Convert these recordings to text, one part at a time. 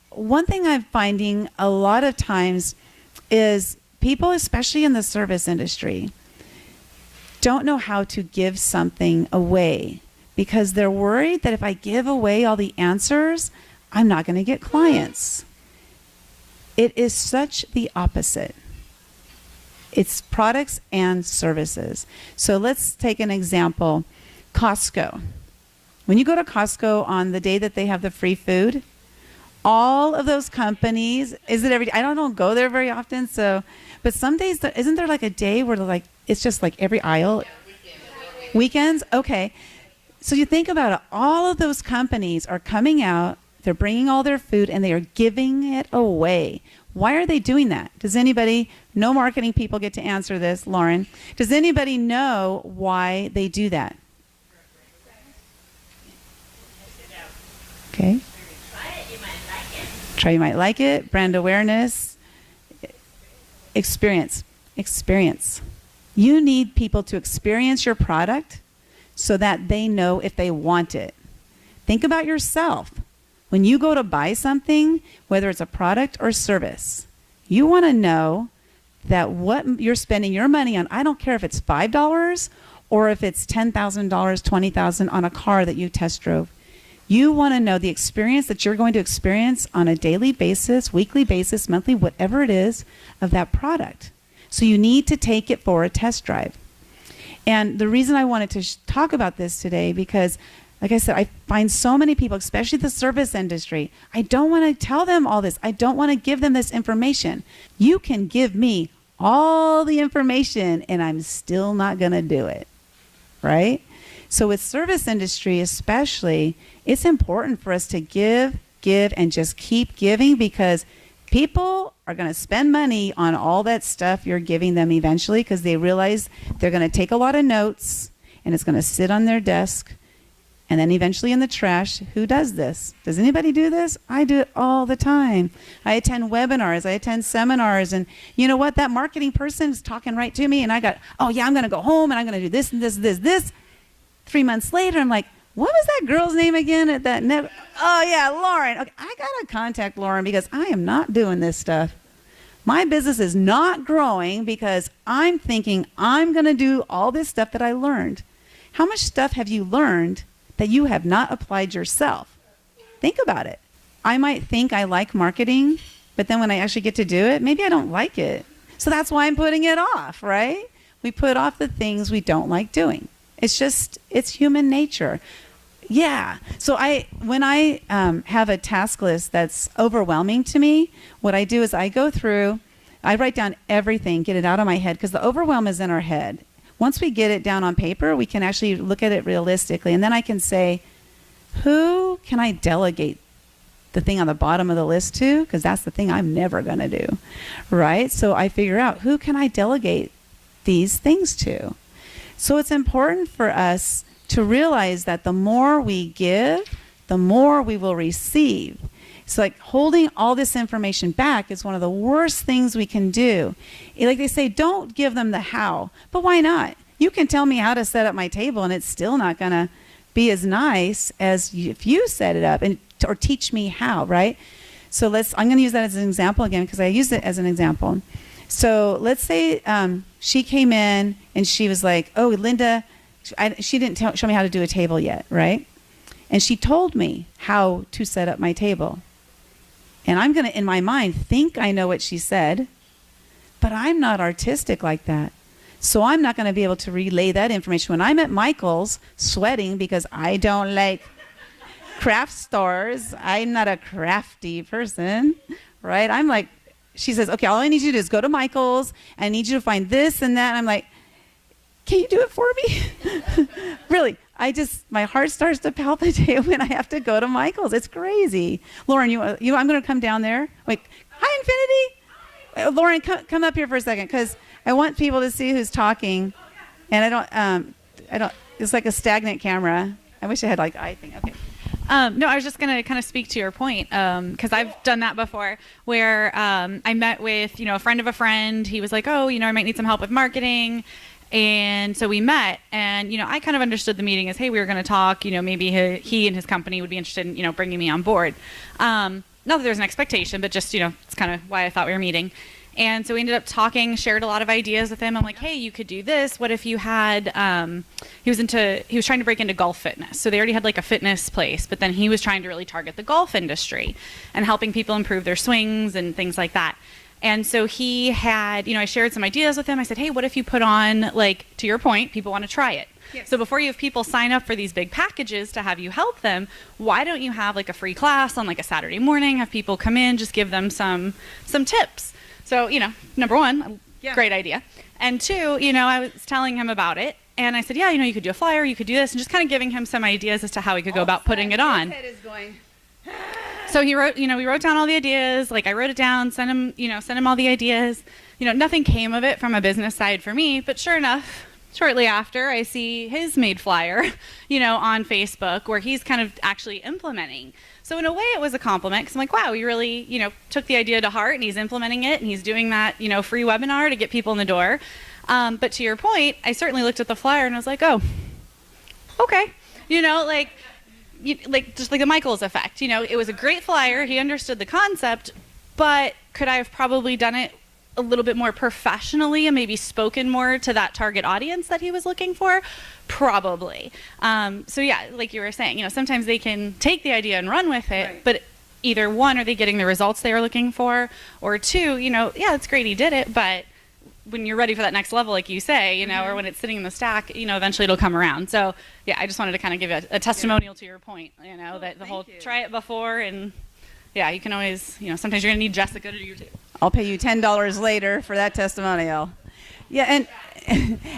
one thing I'm finding a lot of times is people, especially in the service industry, don't know how to give something away because they're worried that if I give away all the answers, I'm not going to get clients. It is such the opposite. It's products and services. So let's take an example. Costco. When you go to Costco on the day that they have the free food, all of those companies, is it every day? I don't go there very often, so, but some days, isn't there like a day where like, it's just like every aisle? Weekends? Okay. So you think about it, all of those companies are coming out, they're bringing all their food and they are giving it away. Why are they doing that? Does anybody, no marketing people get to answer this, Lauren. Does anybody know why they do that? Okay. Try, you might like it. Brand awareness. Experience. You need people to experience your product so that they know if they want it. Think about yourself. When you go to buy something, whether it's a product or service, you want to know that what you're spending your money on, I don't care if it's $5 or if it's $10,000, $20,000 on a car that you test drove. You want to know the experience that you're going to experience on a daily basis, weekly basis, monthly, whatever it is, of that product. So you need to take it for a test drive. And the reason I wanted to talk about this today, because like I said, I find so many people, especially the service industry, I don't want to tell them all this. I don't want to give them this information. You can give me all the information and I'm still not going to do it, right? So with service industry especially, it's important for us to give, and just keep giving, because people are going to spend money on all that stuff you're giving them eventually, because they realize they're going to take a lot of notes and it's going to sit on their desk and then eventually in the trash. Who does this? Does anybody do this? I do it all the time. I attend webinars, I attend seminars, and you know what? That marketing person is talking right to me and I got, oh yeah, I'm going to go home and I'm going to do this and this, this. 3 months later, I'm like, what was that girl's name again at that net? Oh yeah, Lauren. Okay, I got to contact Lauren because I am not doing this stuff. My business is not growing because I'm thinking I'm going to do all this stuff that I learned. How much stuff have you learned that you have not applied yourself? Think about it. I might think I like marketing, but then when I actually get to do it, maybe I don't like it. So that's why I'm putting it off, right? We put off the things we don't like doing. It's human nature. Yeah. So when I have a task list that's overwhelming to me, what I do is I go through, I write down everything, get it out of my head, because the overwhelm is in our head. Once we get it down on paper, we can actually look at it realistically. And then I can say, who can I delegate the thing on the bottom of the list to? Because that's the thing I'm never going to do, right? So I figure out, who can I delegate these things to? So it's important for us to realize that the more we give, the more we will receive. It's like holding all this information back is one of the worst things we can do. Like they say, don't give them the how. But why not? You can tell me how to set up my table and it's still not going to be as nice as if you set it up or teach me how, right? So I'm going to use that as an example again because I used it as an example. So let's say she came in and she was like, oh, Lynda, she didn't show me how to do a table yet, right? And she told me how to set up my table. And I'm going to, in my mind, think I know what she said, but I'm not artistic like that. So I'm not going to be able to relay that information. When I'm at Michael's sweating because I don't like craft stores, I'm not a crafty person, right? I'm like, she says, okay, all I need you to do is go to Michael's. I need you to find this and that. And I'm like, can you do it for me? Really, my heart starts to palpitate when I have to go to Michael's. It's crazy. Lauren, I'm going to come down there. Wait, hi, Infinity. Lauren, come up here for a second because I want people to see who's talking. And I don't, it's like a stagnant camera. I wish I had like eye thing. Okay. No, I was just going to kind of speak to your point because I've done that before where I met with, a friend of a friend. He was like, oh, I might need some help with marketing. And so we met and, I kind of understood the meeting as, hey, we were going to talk, maybe he and his company would be interested in, bringing me on board. not that there's an expectation, but just, it's kind of why I thought we were meeting. And so we ended up talking, shared a lot of ideas with him. I'm like, hey, you could do this. What if you had, he was trying to break into golf fitness. So they already had like a fitness place, but then he was trying to really target the golf industry and helping people improve their swings and things like that. And so he had, I shared some ideas with him. I said, hey, what if you put on, like, to your point, people want to try it. Yes. So before you have people sign up for these big packages to have you help them, why don't you have like a free class on like a Saturday morning, have people come in, just give them some tips. So, number one, great idea. And two, I was telling him about it. And I said, yeah, you could do a flyer, you could do this, and just kind of giving him some ideas as to how he could go about putting it on. His head is going. So he wrote, we wrote down all the ideas. Like I wrote it down, sent him all the ideas. Nothing came of it from a business side for me. But sure enough, shortly after, I see his made flyer, on Facebook where he's kind of actually implementing. So in a way, it was a compliment because I'm like, wow, he really, took the idea to heart and he's implementing it and he's doing that, free webinar to get people in the door. But to your point, I certainly looked at the flyer and I was like, oh, okay. Just like the Michaels effect. It was a great flyer. He understood the concept, but could I have probably done it a little bit more professionally and maybe spoken more to that target audience that he was looking for? Probably. So yeah, like you were saying, sometimes they can take the idea and run with it, right. But either one, are they getting the results they are looking for? Or two, yeah, it's great he did it, but when you're ready for that next level, like you say, or when it's sitting in the stack, eventually it'll come around. So yeah, I just wanted to kind of give a testimonial to your point, that the whole try it before, and yeah, you can always, sometimes you're gonna need Jessica to do your too. I'll pay you $10 later for that testimonial. Yeah,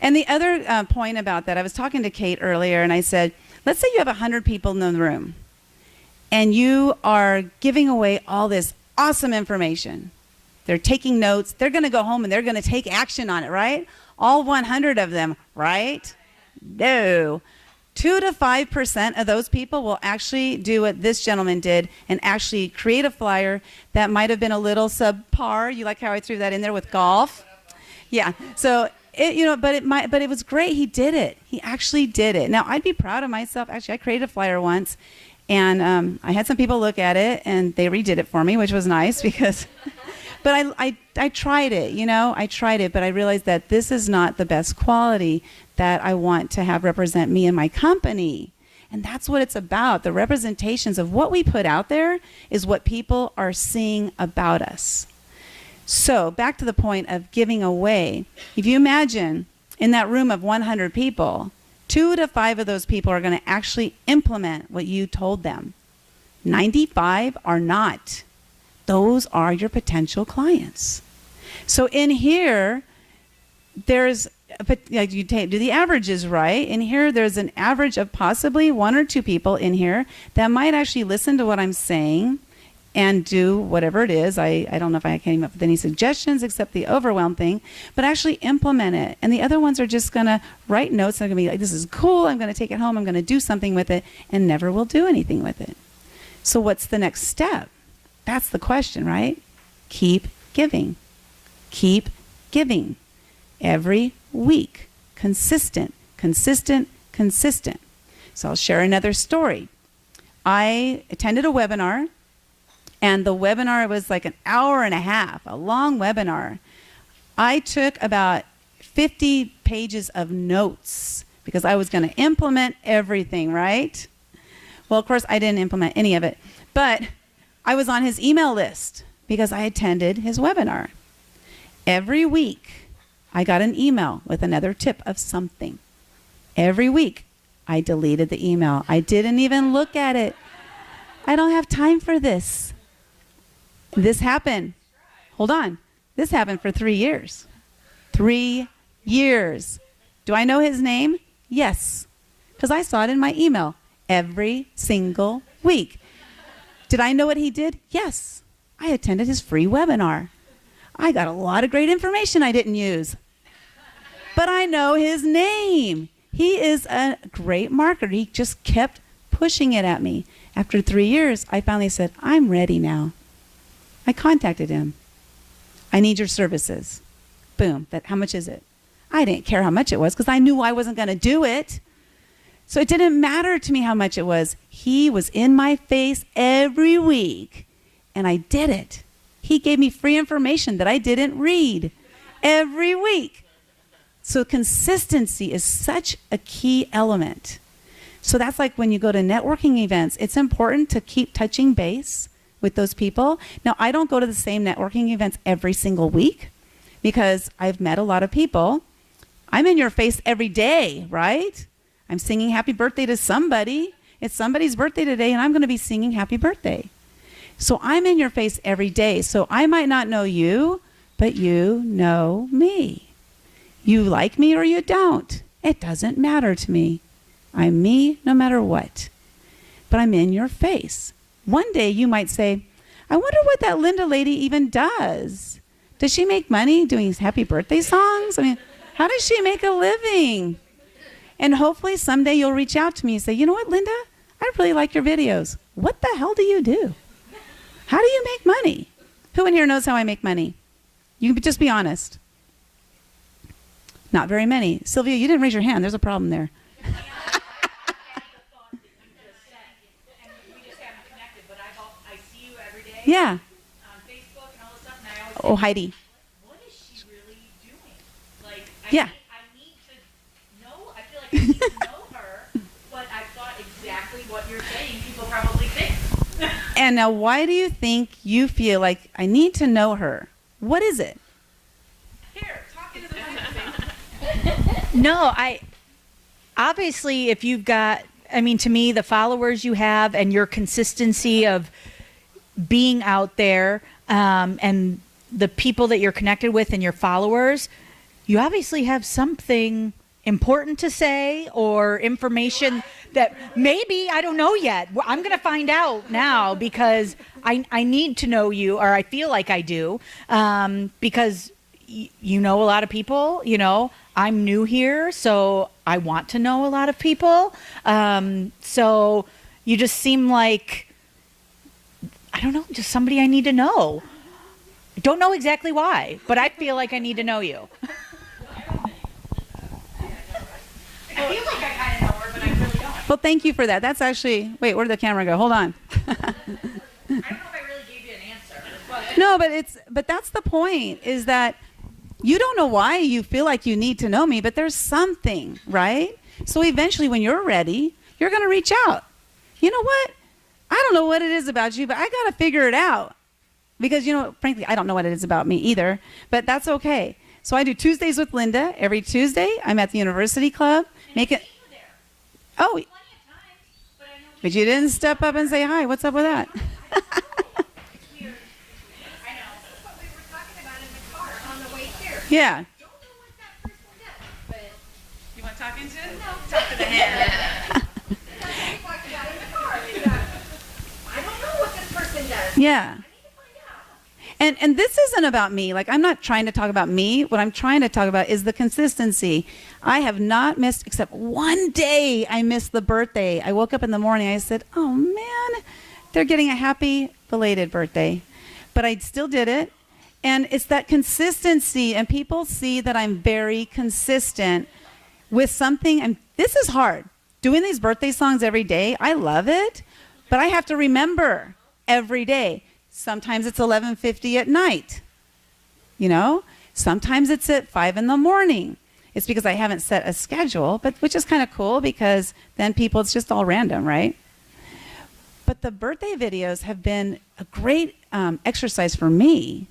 and the other point about that, I was talking to Kate earlier, and I said, let's say you have 100 people in the room, and you are giving away all this awesome information. They're taking notes. They're going to go home and they're going to take action on it, right? All 100 of them, right? No. 2 to 5% of those people will actually do what this gentleman did and actually create a flyer that might have been a little subpar. You like how I threw that in there with golf? Yeah. So but it was great. He did it. He actually did it. Now I'd be proud of myself. Actually, I created a flyer once, and I had some people look at it and they redid it for me, which was nice because. But I tried it, I tried it, but I realized that this is not the best quality that I want to have represent me and my company. And that's what it's about. The representations of what we put out there is what people are seeing about us. So back to the point of giving away. If you imagine in that room of 100 people, 2 to 5 of those people are going to actually implement what you told them. 95 are not. Those are your potential clients. So in here, there's, you do the averages, right? In here, there's an average of possibly 1 or 2 people in here that might actually listen to what I'm saying and do whatever it is. I don't know if I came up with any suggestions except the overwhelm thing, but actually implement it. And the other ones are just going to write notes. They're going to be like, this is cool. I'm going to take it home. I'm going to do something with it, and never will do anything with it. So what's the next step? That's the question, right? Keep giving. Keep giving. Every week. Consistent, consistent, consistent. So I'll share another story. I attended a webinar, and the webinar was like an hour and a half, a long webinar. I took about 50 pages of notes because I was going to implement everything, right? Well, of course, I didn't implement any of it, but I was on his email list because I attended his webinar. Every week, I got an email with another tip of something. Every week, I deleted the email. I didn't even look at it. I don't have time for this. This happened. Hold on. This happened for 3 years. 3 years. Do I know his name? Yes, because I saw it in my email every single week. Did I know what he did? Yes. I attended his free webinar. I got a lot of great information I didn't use. But I know his name. He is a great marketer. He just kept pushing it at me. After 3 years, I finally said, I'm ready now. I contacted him. I need your services. Boom. How much is it? I didn't care how much it was because I knew I wasn't going to do it. So it didn't matter to me how much it was. He was in my face every week. and I did it. He gave me free information that I didn't read every week. So consistency is such a key element. So that's like when you go to networking events, it's important to keep touching base with those people. Now, I don't go to the same networking events every single week because I've met a lot of people. I'm in your face every day, right? I'm singing happy birthday to somebody. It's somebody's birthday today, and I'm going to be singing happy birthday. So I'm in your face every day. So I might not know you, but you know me. You like me or you don't. It doesn't matter to me. I'm me no matter what. But I'm in your face. One day you might say, I wonder what that Lynda lady even does. Does she make money doing happy birthday songs? I mean, how does she make a living? And hopefully someday you'll reach out to me and say, you know what, Lynda? I really like your videos. What the hell do you do? How do you make money? Who in here knows how I make money? You can just be honest. Not very many. Sylvia, you didn't raise your hand. There's a problem there. Yeah. On Facebook and all this stuff, and I always Oh, Heidi. what is she really doing? Like, Yeah. I need to know. I feel like I need to know her, but I thought exactly what you're saying. People probably think. And now why do you think you feel like I need to know her? What is it? Here, talk into the microphone. No, obviously if you've got, I mean, to me, the followers you have and your consistency of being out there, and the people that you're connected with and your followers, you obviously have something important to say or information that maybe I don't know yet. Well, I'm going to find out now because I need to know you, or I feel like I do, because you know a lot of people. You know, I'm new here, so I want to know a lot of people. So you just seem like, I don't know, just somebody I need to know. I don't know exactly why, but I feel like I need to know you. I feel like I kind of know her, but I really don't. Well, thank you for that. That's actually, wait, where did the camera go? Hold on. I don't know if I really gave you an answer. But No, but that's the point, is that you don't know why you feel like you need to know me, but there's something, right? So eventually when you're ready, you're going to reach out. You know what? I don't know what it is about you, but I got to figure it out. Because, you know, frankly, I don't know what it is about me either, but that's okay. So I do Tuesdays with Lynda. Every Tuesday, I'm at the University Club. Make it. Oh, plenty of times, but I know but you didn't step up and say hi. What's up with that? it's weird. I know. That's what we were talking about in the car on the way here. Yeah. Don't know what that person does, but You want talking to? no. Talk to the head. We talked about it in the car. I don't know what this person does. Yeah. I need to find out. And this isn't about me. Like, I'm not trying to talk about me. What I'm trying to talk about is the consistency. I have not missed, except one day I missed the birthday. I woke up in the morning. I said, oh, man, they're getting a happy belated birthday. But I still did it. And it's that consistency. And people see that I'm very consistent with something. And this is hard. Doing these birthday songs every day, I love it. But I have to remember every day. Sometimes it's 11:50 at night, you know? Sometimes it's at 5 in the morning. It's because I haven't set a schedule, but which is kind of cool because then people, it's just all random, right? But the birthday videos have been a great exercise for me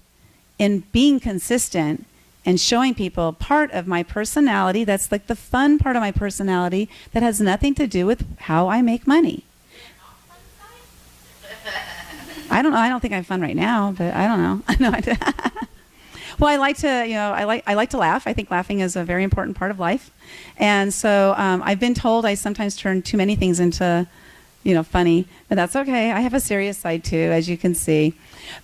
in being consistent and showing people part of my personality. That's like the fun part of my personality that has nothing to do with how I make money. I don't know. I don't think I'm fun right now, but I don't know. No, well, I like to, you know, I like to laugh. I think laughing is a very important part of life, and so I've been told I sometimes turn too many things into, you know, funny, but that's okay. I have a serious side too, as you can see,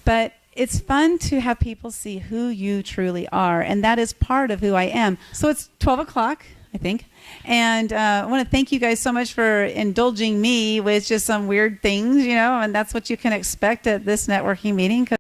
but it's fun to have people see who you truly are, and that is part of who I am. So it's 12 o'clock, I think. And I want to thank you guys so much for indulging me with just some weird things, you know, and that's what you can expect at this networking meeting.